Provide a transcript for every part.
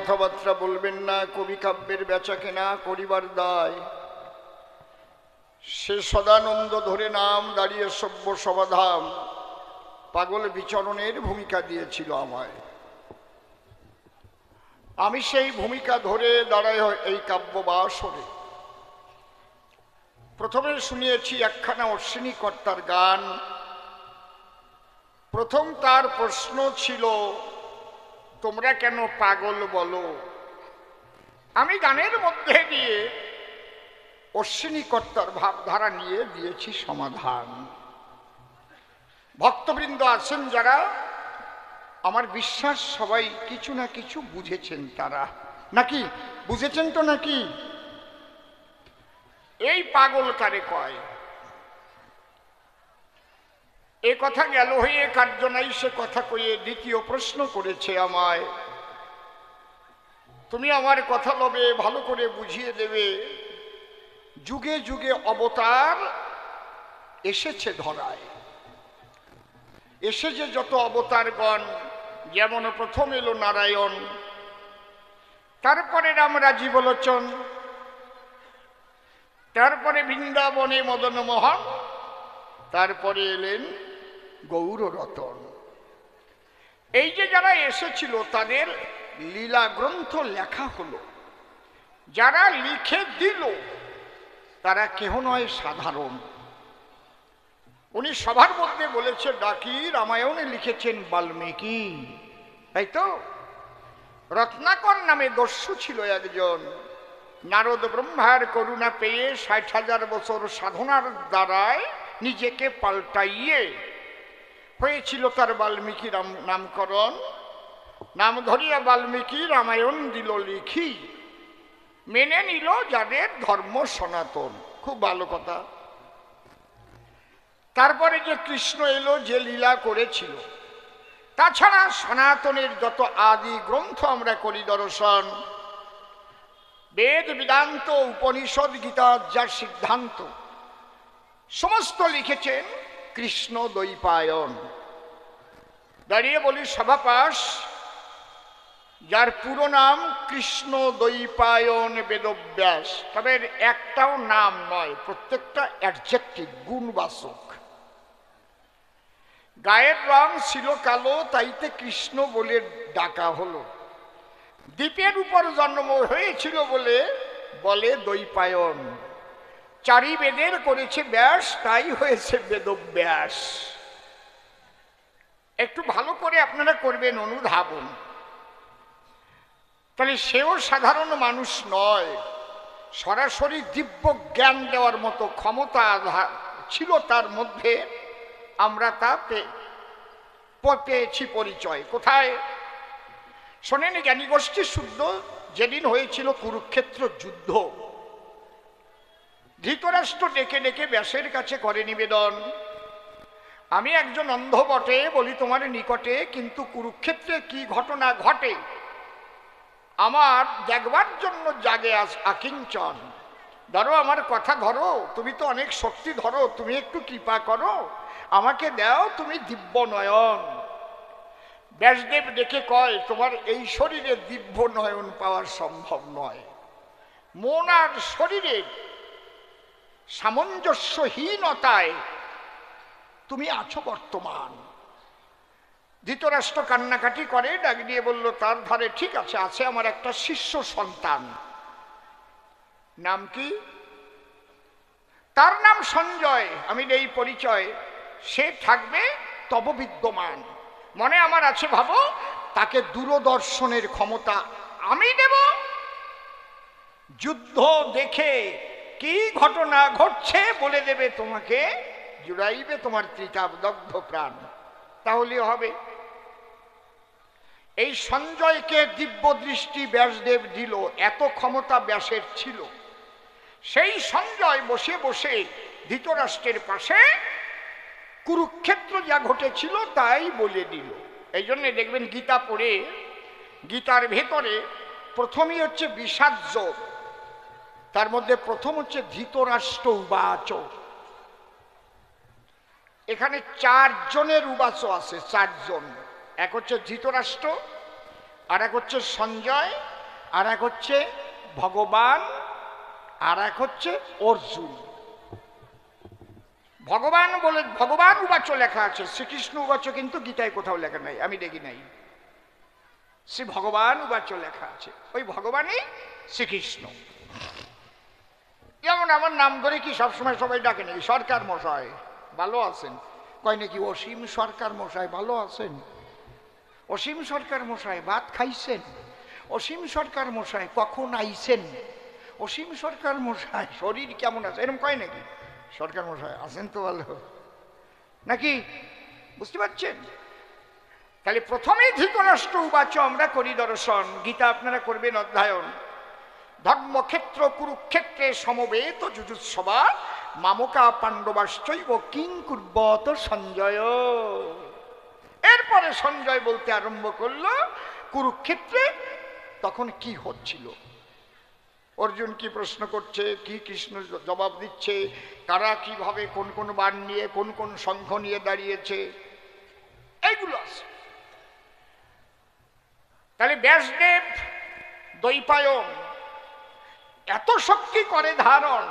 কথাবার্তা বলবেন না, কবি কাব্যের বেচা কেনা করিবার দায়। সে সদানন্দ ধরে নাম দাঁড়িয়ে সভ্য সমাধান পাগল বিচরণের ভূমিকা দিয়েছিল আমায়। আমি সেই ভূমিকা ধরে দাঁড়াই এই কাব্যবাসরে। প্রথমে শুনিয়েছি একখানা অশ্বিনী কর্তার গান। প্রথম তার প্রশ্ন ছিল, তোমরা কেন পাগল বলো? আমি গানের মধ্যে দিয়ে অশ্বিনী কর্তার ভাবধারা নিয়ে দিয়েছি সমাধান। ভক্তবৃন্দ আছেন যারা, আমার বিশ্বাস সবাই কিছু না কিছু বুঝেছেন। তারা নাকি বুঝেছেন তো নাকি? এই পাগল কারে কয়? এ কথা গেল হয়ে কার্য নাই সে কথা কইয়ে দ্বিতীয় প্রশ্ন করেছে আমায়, তুমি আমার কথা লবে ভালো করে বুঝিয়ে দেবে। যুগে যুগে অবতার এসেছে ধরায়, এসে যে যত অবতারগণ, যেমন প্রথম এলো নারায়ণ, তারপরে রাম রাজীবলোচন, তারপরে বৃন্দাবনে মদন মোহন, তারপরে এলেন গৌর রতন। এই যে যারা এসেছিল তাদের লীলা গ্রন্থ লেখা হলো। যারা লিখে দিল তারা কেহ নয় সাধারণ। উনি সবার মধ্যে বলেছে ডাকি রামায়ণে লিখেছেন বাল্মীকি, তাই তো? রত্নাকর নামে দস্যু ছিল একজন। নারদ ব্রহ্মার করুণা পেয়ে ৬০,০০০ বছর সাধনার দ্বারায় নিজেকে পাল্টাইয়ে হয়েছিল তার বাল্মীকি নামকরণ। নাম ধরিয়া বাল্মীকি রামায়ণ দিল লিখি, মেনে নিল যাদের ধর্ম সনাতন। খুব ভালো কথা। তারপরে যে কৃষ্ণ এলো, যে লীলা করেছিল, তাছাড়া সনাতনের যত আদি গ্রন্থ আমরা করি দর্শন, বেদ বেদান্ত উপনিষদ গীতা যার সিদ্ধান্ত, সমস্ত লিখেছেন কৃষ্ণ দ্বৈপায়ন। দাঁড়িয়ে বলি সভাপাশ, যার পুরো নাম কৃষ্ণ দ্বৈপায়ন বেদব্যাস, তবে একটাও নাম নয়, প্রত্যেকটা অ্যাডজেক্টিভ, গুণবাচক। গায়ের রং ছিল কালো, তাইতে কৃষ্ণ বলে ডাকা হলো। দ্বীপের উপর জন্ম হয়েছিল বলে বলে দ্বৈপায়ন। চারি বেদের করেছে ব্যাস, তাই হয়েছে বেদব্যাস। একটু ভালো করে আপনারা করবেন অনুধাবন, তাহলে সেও সাধারণ মানুষ নয়। সরাসরি দিব্য জ্ঞান দেওয়ার মতো ক্ষমতা ছিল তার মধ্যে। আমরা তা পেয়েছি পরিচয় কোথায়? শোনেন, জ্ঞানী গোষ্ঠী শুদ্ধ যেদিন হয়েছিল কুরুক্ষেত্র যুদ্ধ, ধৃতরাষ্ট্র ডেকে ডেকে ব্যাসের কাছে করে নিবেদন, আমি একজন অন্ধ বটে, বলি তোমার নিকটে, কিন্তু কুরুক্ষেত্রে কি ঘটনা ঘটে আমার দেখবার জন্য জাগে আকিঞ্চন। ধরো আমার কথা ধরো, তুমি তো অনেক শক্তি ধরো, তুমি একটু কৃপা করো, আমাকে দাও তুমি দিব্য নয়ন। ব্যাসদেব ডেকে কয়, তোমার এই শরীরে দিব্য নয়ন পাওয়ার সম্ভব নয়। মন আর শরীরের সামঞ্জস্যহীনতায় তুমি আছো বর্তমান। ধৃতরাষ্ট্র কান্নাকাটি করে, ডাক দিয়ে বলল তার ধারে, ঠিক আছে, আছে আমার একটা শিষ্য সন্তান। নাম কি? তার নাম সঞ্জয়, আমি এই পরিচয়। সে থাকবে তব বিদ্যমান। মনে আমার আছে, ভাবো, তাকে দূরদর্শনের ক্ষমতা আমি দেব। যুদ্ধ দেখে কি ঘটনা ঘটছে বলে দেবে তোমাকে, জুড়াইবে তোমার ত্রিতাবদগ্ধ প্রাণ, তাহলে হবে। এই সঞ্জয়কে দিব্য দৃষ্টি ব্যাসদেব দিল, এত ক্ষমতা ব্যাসের ছিল। সেই সঞ্জয় বসে বসে ধৃতরাষ্ট্রের পাশে কুরুক্ষেত্র যা ঘটেছিল তাই বলে দিল। এই জন্য দেখবেন গীতা পড়ে, গীতার ভেতরে প্রথমই হচ্ছে বিষাদ যোগ, তার মধ্যে প্রথম হচ্ছে ধৃতরাষ্ট্র উবাচ। এখানে 4 জনের উবাচ আছে, 4 জন। এক হচ্ছে ধৃতরাষ্ট্র, আর এক হচ্ছে সঞ্জয়, আর এক হচ্ছে ভগবান, আর এক হচ্ছে অর্জুন। ভগবান বলে ভগবান উবাচ লেখা আছে, শ্রীকৃষ্ণ উবাচ কিন্তু গীতায় কোথাও লেখা নাই, আমি দেখি নাই। শ্রী ভগবান উবাচ লেখা আছে, ওই ভগবানই শ্রীকৃষ্ণ। যেমন আমার নাম ধরে কি সবসময় সবাই ডাকে নাকি সরকার মশাই ভালো আছেন, কয় নাকি অসীম সরকার মশাই ভালো আছেন, অসীম সরকার মশাই ভাত খাইছেন, অসীম সরকার মশাই কখন আইছেন, অসীম সরকার মশাই শরীর কেমন আছে, এরকম কয় নাকি সরকার মশাই আছেন তো ভালো নাকি, বুঝতে পারছেন? তাহলে প্রথমেই ধৃতরাষ্ট্র উবাচ আমরা করি দর্শন, গীতা আপনারা করবেন অধ্যয়ন। ধর্মক্ষেত্র কুরুক্ষেত্রে সমবেত যুযুৎসবা মামকা পাণ্ডবাশ্চৈব কিং কুর্বত সঞ্জয়। এরপরে সঞ্জয় বলতে আরম্ভ করলো কুরুক্ষেত্রে তখন কি হচ্ছিল, অর্জুন কি প্রশ্ন করছে, কি কৃষ্ণ জবাব দিচ্ছে, কারা কিভাবে কোন কোন বাণ নিয়ে কোন কোন শঙ্খ নিয়ে দাঁড়িয়েছে, এইগুলো আছে। তাহলে ব্যাসদেব দ্বৈপায়ন এত শক্তি করে ধারণ,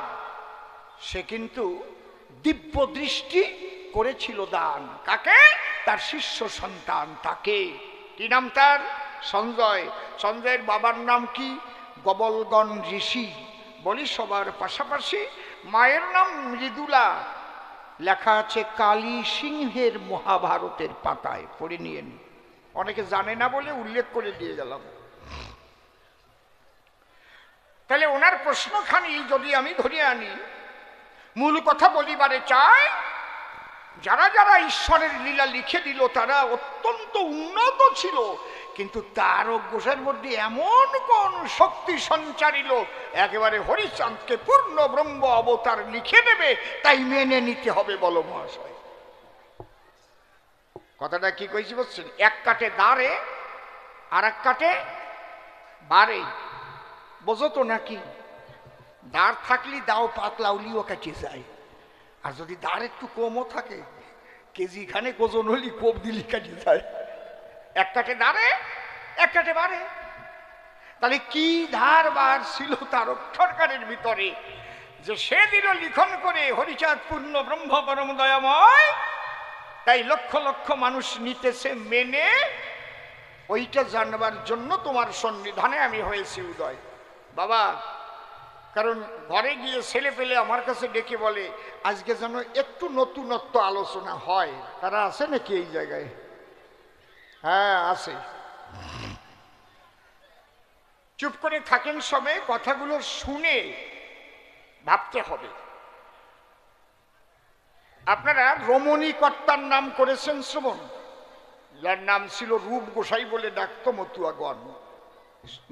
সে কিন্তু দিব্য দৃষ্টি করেছিল দান, কাকে? তার শিষ্য সন্তান, তাকে। কি নাম তার? সঞ্জয়। সঞ্জয়ের বাবার নাম কি? গবলগণ ঋষি। বলি সবার পাশাপাশি মায়ের নাম মৃদুলা, লেখা আছে কালী সিংহের মহাভারতের পাতায়, পড়ে নিয়ে নি, অনেকে জানে না বলে উল্লেখ করে দিয়ে গেলাম। তাহলে ওনার প্রশ্নখানি যদি আমি ধরে আনি, মূল কথা বলিবারে চাই, যারা যারা ঈশ্বরের লীলা লিখে দিল তারা অত্যন্ত উন্নত ছিল, কিন্তু তার অজ্ঞানের মধ্যে এমন কোন শক্তি সঞ্চারিল, একেবারে হরিচাঁদকে পূর্ণ ব্রহ্ম অবতার লিখে দেবে, তাই মেনে নিতে হবে। বলো মহাশয়, কথাটা কি কইছি বুঝছেন? এক কাটে দাঁড়ে আর এক কাটে বারে, বোঝো তো নাকি? দাঁড় থাকলে দাও পাতলা উলিও কাটে যায়, আর যদি দাঁড় একটু কমও থাকে, কেজি খানে ওজন হলি কোপ দিলি কাটে যায়। এক কাটে দাঁড়ে এক কাটে বাড়ে। তাহলে কি ধার বার ছিল তার অক্ষরকারের ভিতরে, যে সে দিল লিখন করে হরিচাঁদ পূর্ণ ব্রহ্ম পরম দয়াময়, তাই লক্ষ লক্ষ মানুষ নিতেছে মেনে। ওইটা জানবার জন্য তোমার সন্নিধানে আমি হয়েছি উদয় বাবা। কারণ ঘরে গিয়ে ছেলে পেলে আমার কাছে ডেকে বলে আজকে যেন একটু নতুনত্ব আলোচনা হয়। তারা আছে নাকি এই জায়গায়? হ্যাঁ আছে। চুপ করে থাকেন সবে, কথাগুলো শুনে ভাবতে হবে। আপনারা রমণী কর্তার নাম করেছেন শ্রবণ, যার নাম ছিল রূপ গোসাই বলে ডাকতো মতুয়াগণ।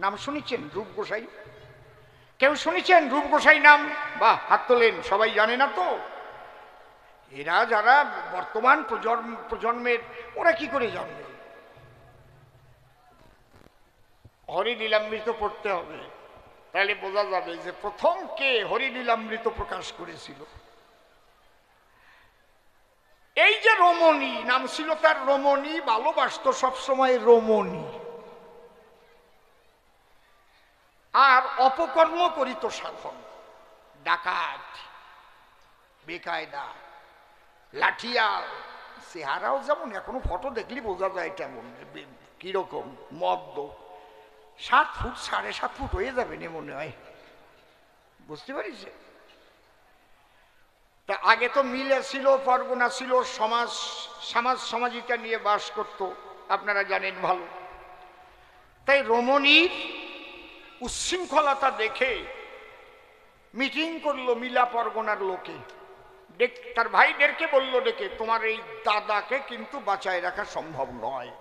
নাম শুনেছেন রূপ গোসাই? কেউ শুনেছেন রূপ গোসাই নাম? বাহ, হাত তোলেন। সবাই জানে না তো? এরা যারা বর্তমান প্রজন্মের, ওরা কি করে জানবে? হরিলীলামৃত পড়তে হবে, তাহলে বোঝা যাবে যে প্রথম কে হরিলীলামৃত প্রকাশ করেছিল। এই যে রমণী নাম ছিল তার, রমণী ভালোবাসত সবসময় রমণী, আর অপকর্ম করিত সাধন, ডাকাত, বেকায়দা, লাঠিয়াল। চেহারাও যেমন এখনো ফটো দেখলি বোঝা যায় কেমন, কিরকম মদ্য। 7 ফুট 7.5 ফুট হয়ে যাবে না মনে হয়, বুঝতে পারিস? তা আগে তো মিলে ছিল, পরগনা ছিল, সমাজিকা নিয়ে বাস করত, আপনারা জানেন ভালো। তাই রমণীর উচ্ছৃঙ্খলতা দেখে মিটিং করলো মিলা পরগনার লোকে, তার ভাইদেরকে বলল ডেকে, তোমার এই দাদাকে কিন্তু বাঁচায় রাখা সম্ভব নয়।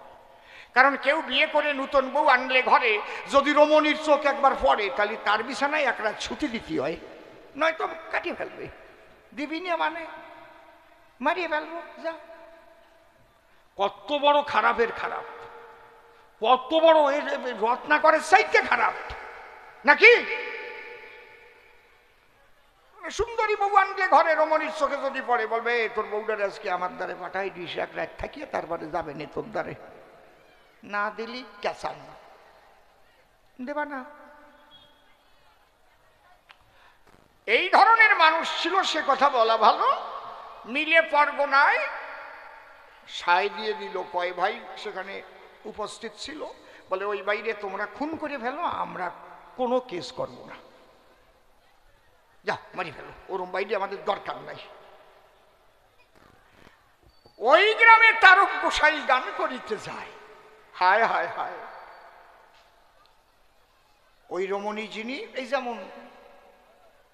কারণ কেউ বিয়ে করে নতুন বউ আনলে ঘরে যদি রমণীর চোখ একবার পড়ে, তাহলে তার বিছানায় একটা ছুটি দিতে হয়, নয়তো কাটিয়ে ফেলবে। দিবি না মানে মারিয়ে ফেলবো। যা, কত বড় খারাপের খারাপ, কত বড় রত্নাকরের চাইতে খারাপ নাকি? সুন্দরী বউ আনলে ঘরে রমণীর চোখে যদি পড়ে, বলবে তোর বউটার আজকে আমার দ্বারে পাঠাই দিস, এক রাত থাকিয়ে তারপরে যাবে নে তোর দ্বারে। না দিলি ক্যাচান দেবা না, মানুষ ছিল, সে কথা বলা ভালো। মিলে পরগনায় সায় দিয়ে দিল। কয় ভাই সেখানে উপস্থিত ছিল, বলে ওই বাইরে তোমরা খুন করে ফেলো, আমরা কোনো কেস করব না, যা মারি ফেলো, ওরম বাইরে আমাদের দরকার নাই। ওই গ্রামে তারক গোসাই গান করিতে যায়। হায় হায় হায়, ওই রমণী যিনি, এই যেমন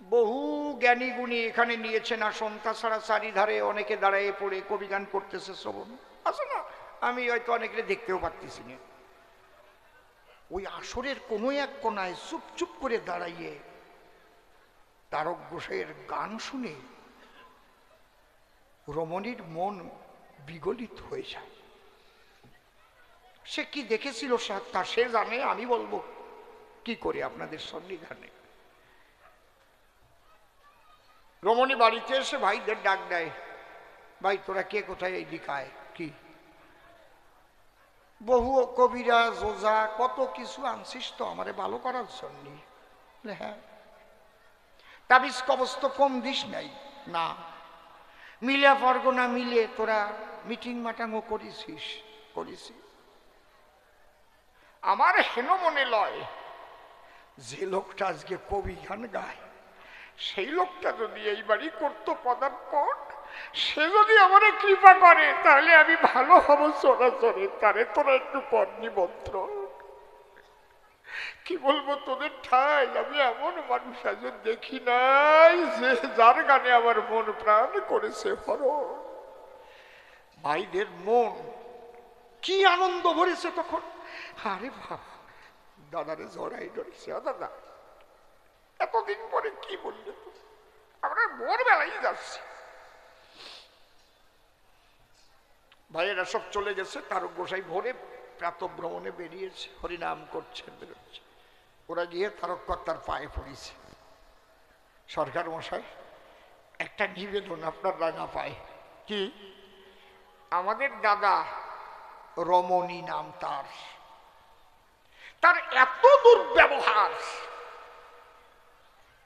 বহু জ্ঞানী গুণী এখানে নিয়েছেন আসন, তাছাড়া চারিধারে অনেকে দাঁড়ায় পড়ে কবি গান করতেছে, শ্রবণ আছে না, আমি হয়তো অনেকে দেখতেও পারতেছি না। ওই আসরের কোনো এক কোনায় চুপ চুপ করে দাঁড়াইয়ে তারক গোসাইয়ের গান শুনে রমণীর মন বিগলিত হয়ে যায়। সে কি দেখেছিল তা সে জানে, আমি বলবো কি করে আপনাদের সন্নিধানে। রমণী বাড়িতে এসে ভাইদের ডাক দেয়, ভাই তোরা কে কোথায়, এই দিকায় কি বহু কবিরা যোজা কত কিছু আনছিস তো আমারে ভালো করার জন্য? হ্যাঁ। তাবিজ কবজ তো কম দিস নাই? না। মিলে পরগনা মিলে তোরা মিটিং মাটাংও করেছিস? করেছি। আমার হেন মনে লয় যে লোকটা আজকে কবি গান গায়, সেই লোকটা যদি এই বাড়ি করতো পদার্পণ, সে যদি আমার কৃপা করে তাহলে আমি ভালো হব চরাচরে। তারে তোরা একটু পর নিমন্ত্রণ। কি বলবো তোদের ঠাই, আমি এমন মানুষ আজ দেখি নাই যে যার গানে আমার মন প্রাণ করেছে হরণ। ভাইদের মন কি আনন্দ ভরেছে তখন। আরে বাবা, দাদারে জড়াই ধরেছে, দাদা এতদিন পরে কি বললে, আমরা ভোর বেলায় যাচ্ছি। ভাইয়েরা সব চলে গেছে, তারক গোসাই ভোরে প্রাতঃভ্রমণে বেরিয়েছে, হরিনাম করছে, বেরোচ্ছে। ওরা গিয়ে তারক কর্তার পায়ে পড়েছে। সরকার মশাই, একটা নিবেদন আপনার রাঙা পায়ে। কি? আমাদের দাদা রমণী নাম তার, তার এত দুর্ব্যবহার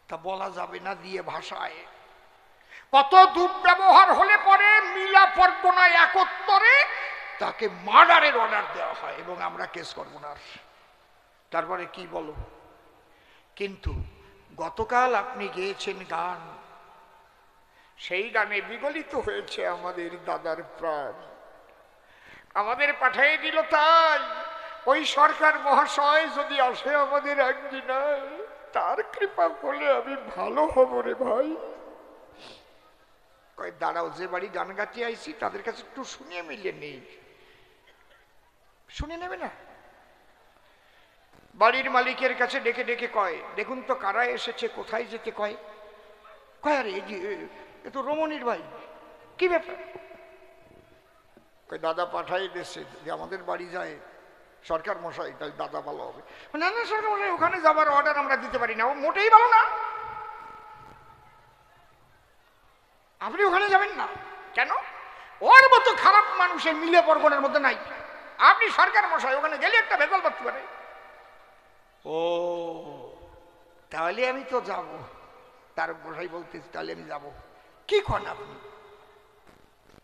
তা বলা যাবে না দিয়ে ভাষায়। কত দুর্ব্যবহার হলে পরে মিলা পরগনায় একত্তরে তাকে মার্ডারের অর্ডার দেওয়া হয় এবং আমরা কেস করব না। তারপরে কি বলো? কিন্তু গতকাল আপনি গেয়েছেন গান, সেই গানে বিগলিত হয়েছে আমাদের দাদার প্রাণ, আমাদের পাঠিয়ে দিল। তাই ওই সরকার মহাশয় যদি আসে আমাদের আঙ্গিনায়, তার কৃপা করলে আমি ভালো হব রে ভাই। কয় দাঁড়াও, যে বাড়ি গান গাতে আইছি তাদের কাছে একটু শুনিয়ে মিলিয়ে নেই। শুনে নেবে না? বাড়ির মালিকের কাছে ডেকে ডেকে কয়, দেখুন তো কারা এসেছে, কোথায় যেতে কয়। কয় আরে এ তো রমণীর ভাই, কি ব্যাপার? কয় দাদা পাঠাই দিয়েছে যে আমাদের বাড়ি যায় সরকার মশাই, তাই দাদা ভালো হবে। না না সরকার মশাই, ওখানে যাবার অর্ডার আমরা দিতে পারি না, ও মোটেই ভালো না, আপনি ওখানে যাবেন না। কেন? ওর মতো খারাপ মানুষের মিলে পরগনার মধ্যে নাই। আপনি সরকার মশাই, ওখানে গেলে একটা ভেজাল করতে পারে। ও তাহলে আমি তো যাব। তার মশাই বলতেছি তাহলে আমি যাব। কি করেন আপনি?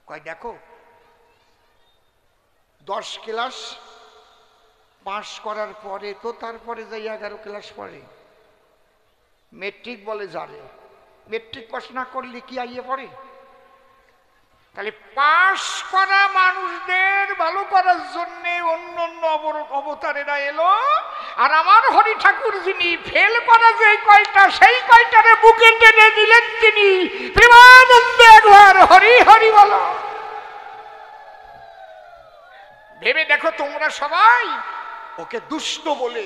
কয় দেখো, 10 ক্লাস পাস করার পরে তো তারপরে যাই 11 ক্লাস পরে মেট্রিক বলে যাবে। মেট্রিক পাস না করলে কি আইয়ে পড়ে? তাহলে পাস করা মানুষদের ভালো করার জন্য অন্য অন্য অবতারেরা এলো, আর আমার হরি ঠাকুর যিনি ফেল করা যে কয়টা, সেই কয়টারে বুকে টেনে দিলেন তিনি। প্রেমানন্দে একবার হরি হরি বলো। ভেবে দেখো তোমরা সবাই, ওকে দুষ্ট বলে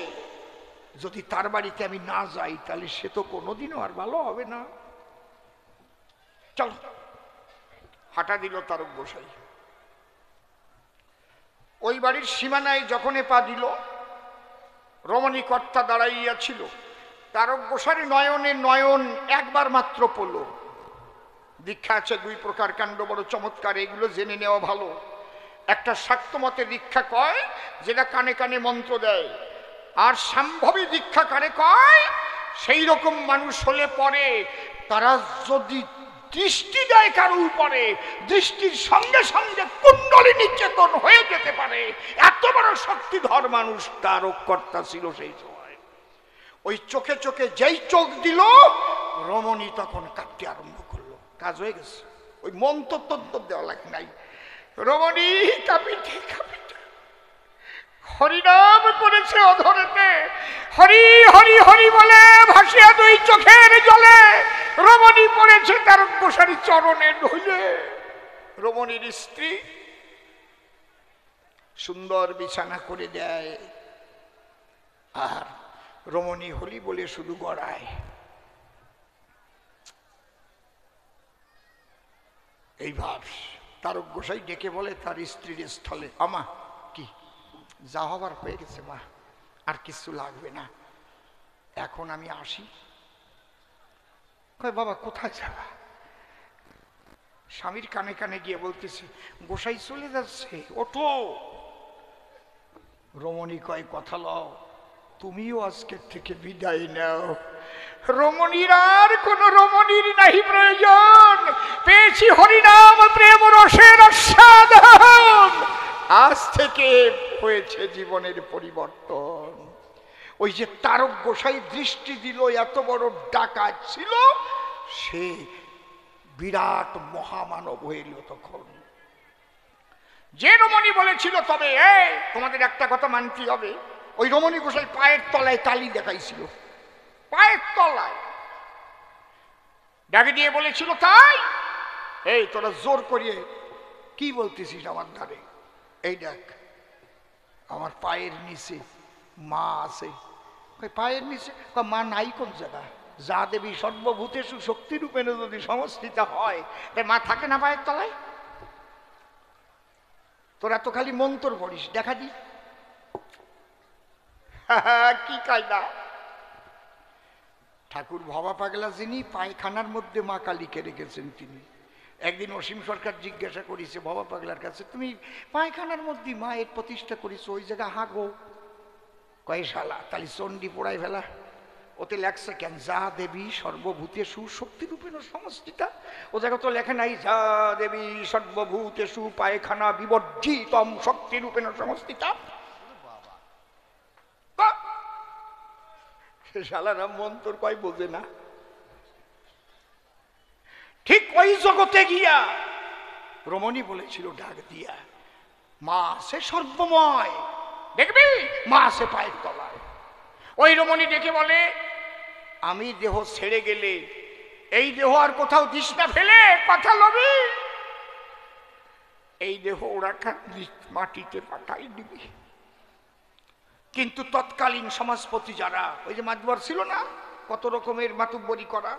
যদি তার বাড়িতে আমি না যাই তাহলে সে তো কোনোদিনও আর ভালো হবে না। চলো, হাঁটা দিল তারক গোসাই। ওই বাড়ির সীমানায় যখন পা দিল, রমণী কর্তা দাঁড়াইয়াছিল। তারক গোসাই নয়নে নয়ন একবার মাত্র পড়ল। দীক্ষা আছে 2 প্রকার, কাণ্ড বড় চমৎকার, এগুলো জেনে নেওয়া ভালো। একটা শাক্ত মতে দীক্ষা কয় যেটা কানে কানে মন্ত্র দেয়, আর সম্ভবী দীক্ষা কারে কয় সেই রকম মানুষ হলে পরে তারা যদি দৃষ্টি দেয় কারো উপরে, দৃষ্টির সঙ্গে সঙ্গে কুণ্ডলিনী চেতন হয়ে যেতে পারে। এত বড় শক্তিধর মানুষ তারককর্তা ছিল সেই সময়। ওই চোখে চোখে যেই চোখ দিল, রমণী তখন কাঁদতে আরম্ভ করলো। কাজ হয়ে গেছে, ওই মন্ত্র তন্ত্র দেওয়া লাগে নাই। রমণী কাঁপিতে কাঁপিতে হরিনাম করেছে অধরেতে, হরি হরি হরি বলে ভাসিয়া দুই চোখের জলে রমণী পড়েছে তার গোসারি চরণে ঢলে। রমণীর স্ত্রী সুন্দর বিছানা করে দেয়, আর রমণী হলি বলে শুধু গড়ায়। এইবার তারক গোসাই ডেকে বলে তার স্ত্রীর স্থলে, আমা কি যা হবার হয়ে গেছে মা, আর কিছু লাগবে না, এখন আমি আসি। কয় বাবা কোথায় যাবা? স্বামীর কানে কানে গিয়ে বলতেছে গোসাই চলে যাচ্ছে, ওঠো। রমণী কয় কথা লও, তুমিও আজকের থেকে বিদায় নাও। রমণীর আর কোন রমণীর নাহি প্রয়োজন, পেয়েছি হরিনাম প্রেম রসের আস্বাদন, আজ থেকে হয়েছে জীবনের পরিবর্তন। ওই যে তারক গোসাই দৃষ্টি দিল, এত বড় ডাকাত ছিল, সে বিরাট মহামানব হইল তখন। যে রমণী বলেছিল, তবে তোমাদের একটা কথা মানতে হবে, ওই রমণী গোসাই পায়ের তলায় কালি দেখাইছিল, পায়ের তলায় ডাকে দিয়ে বলেছিল, তাই এই তোরা জোর করিয়ে কি বলতেছিস আমার ধারে? এই দেখ আমার পায়ের নিচে মা আছে। পায়ের নিচে? মা নাই কোন জায়গা? যা দেবী সর্বভূতেষু শক্তিরূপেণ যদি সমষ্টিতা হয়, তাই মা থাকে না পায়ের তলায়? তোরা তো খালি মন্ত্র পড়িস, দেখা দি। কি কায়দা! ঠাকুর ভবা পাগলা যিনি, পায়খানার মধ্যে মা কালীকে রেখেছেন তিনি। একদিন অসীম সরকার জিজ্ঞাসা করেছে ভবা পাগলার কাছে, তুমি পায়খানার মধ্যে মায়ের প্রতিষ্ঠা করেছো, ওই জায়গা হাগো? কয় শালা তাহলে চণ্ডী পোড়াই ফেলা, ওতে লেখছে কেন যা দেবী সর্বভূতেষু শক্তিরূপেণ সমষ্টিতা? ও জায়গা তো লেখে নাই যা দেবী সর্বভূতেষু পায়খানা বিবর্জিতম শক্তিরূপেণ সমষ্টিতা। শালারা মন্তর কয় বোঝে না। ঠিক ওই জগতে গিয়া রমণী বলেছিল ডাক দিয়া, মা সে সর্বময়, দেখবি মা সে পায়ের তলায়। ওই রমণী ডেকে বলে, আমি দেহ ছেড়ে গেলে এই দেহ আর কোথাও দিস না ফেলে, কথা লবি, এই দেহ ওরা মাটিতে পাঠাই দিবি। কিন্তু তৎকালীন সমাজপতি যারা, ওই যে মাতবর ছিল না, কত রকমের মাতুব্বরি করা,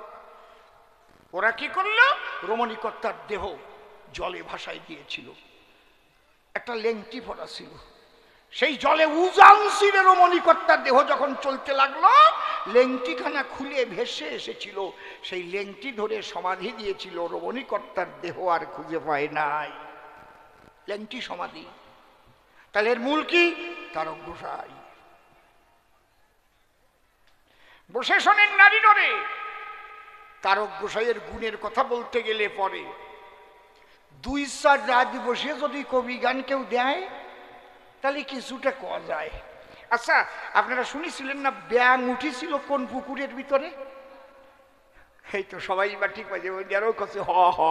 ওরা কি করলো, রমণীকর্তার দেহ জলে ভাসায় দিয়েছিল। একটা লেংটি পড়া ছিল, সেই জলে উজান ছিঁড়ে রমণীকর্তার দেহ যখন চলতে লাগলো, লেংটিখানা খুলে ভেসে এসেছিল, সেই লেংটি ধরে সমাধি দিয়েছিল। রমণীকর্তার দেহ আর খুঁজে পায় নাই, লেংটি সমাধি। তাহলে এর মূল কি? তারক গোসাই। বসে শোনেন নারী নরে, তারক গোসাইয়ের গুণের কথা বলতে গেলে পরে 2-4 রাত বসে যদি কবি গান কেউ দেয়, তাহলে কিছুটা কওয়া যায়। আচ্ছা, আপনারা শুনেছিলেন না ব্যাং উঠেছিল কোন পুকুরের ভিতরে? এই তো সবাই বা ঠিক পাইছে, ওই আরও কাছে হ হ